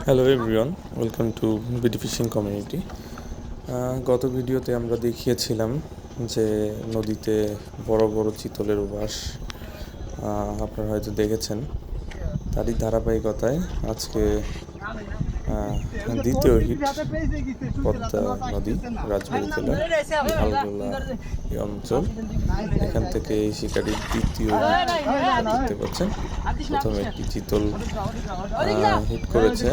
Hello everyone, welcome to BD fishing community. গত ভিডিওতে আমরা দেখিয়েছিলাম যে নদীতে বড় বড় চিতলের উবাস আপনারা হয়তো দেখেছেন। তারই ধারাবাহিকতায় আজকে দ্বিতীয় হিট পদ্মা নদী, রাজবাড়ী জেলা লালগোলা এই অঞ্চল। এখান থেকে এই শিকারির দ্বিতীয় দেখতে পাচ্ছেন। প্রথমে একটি চিতল হিট করেছে,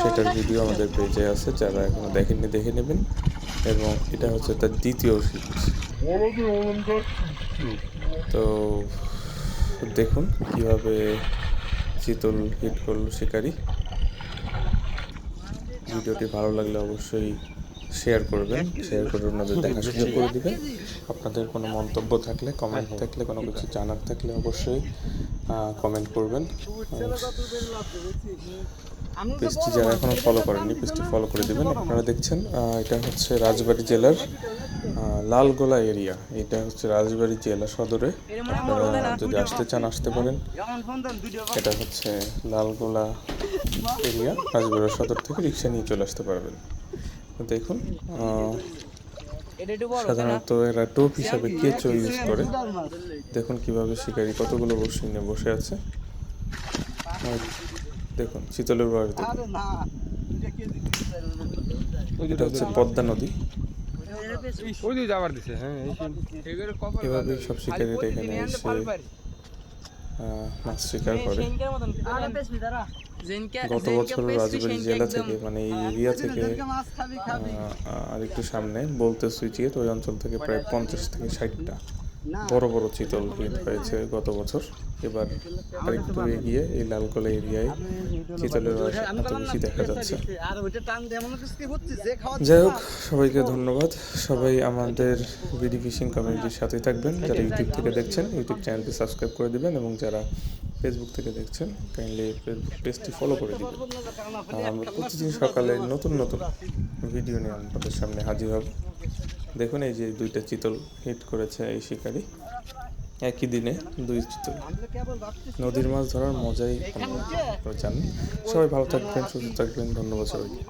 সেটার ভিডিও আমাদের পেজে আছে, যারা এখনো দেখেননি দেখে নেবেন। এবং এটা হচ্ছে তার দ্বিতীয় হিট। তো দেখুন কিভাবে চিতল হিট করলো শিকারি। ভিডিওটি ভালো লাগলে অবশ্যই শেয়ার করবেন, শেয়ার করে ওনাদের দেখার সুযোগ করে দিবেন। আপনাদের কোনো মন্তব্য থাকলে, কমেন্ট থাকলে, কোনো কিছু জানার থাকলে অবশ্যই কমেন্ট করবেন। পেজটি যারা এখনও ফলো করেননি, পেজটি ফলো করে দেবেন। আপনারা দেখছেন এটা হচ্ছে রাজবাড়ী জেলার লালগোলা এরিয়া। এটা হচ্ছে রাজবাড়ী জেলা সদরে। আপনারা যদি আসতে চান আসতে পারেন। এটা হচ্ছে লালগোলা এরিয়া, রাজবাড়ী সদর থেকে রিক্সা নিয়ে চলে আসতে পারবেন। দেখুন সাধারণত এরা টোপ হিসাবে কেঁচো ইউজ করে। দেখুন কিভাবে শিকারি কতগুলো বসে নিয়ে বসে আছে। দেখুন চিতলের বাড়ি, দেখুন এটা হচ্ছে পদ্মা নদী। এভাবে সব শিকারীরা এখানে এসে মাছ শিকার করে। গত বছর রাজবাড়ী জেলা থেকে, মানে এই এরিয়া থেকে আর একটু সামনে বলতে সুইচিয়ে ওই অঞ্চল থেকে প্রায় 50 থেকে 60টা বড় বড় চিতল হিট হয়েছে গত বছর। এবার আরেকটু এগিয়ে এই লালগোলা এরিয়ায় চিতলের এত বেশি দেখা যাচ্ছে। যাই হোক, সবাইকে ধন্যবাদ। সবাই আমাদের বিডি ফিশিং কমিউনিটির সাথেই থাকবেন। যারা ইউটিউব থেকে দেখছেন, ইউটিউব চ্যানেলটি সাবস্ক্রাইব করে দিবেন, এবং যারা ফেসবুক থেকে দেখছেন কাইন্ডলি ফেসবুক পেজটি ফলো করে দিবেন। আমরা প্রতিদিন সকালে নতুন নতুন ভিডিও নিয়ে আপনাদের সামনে হাজির হব। দেখুন এই যে দুইটা চিতল হিট করেছে এই শিকারি, একই দিনে দুই চিতল। নদীর মাছ ধরার মজাই জানেন। সবাই ভালো থাকবেন, সুস্থ থাকবেন। ধন্যবাদ সবাইকে।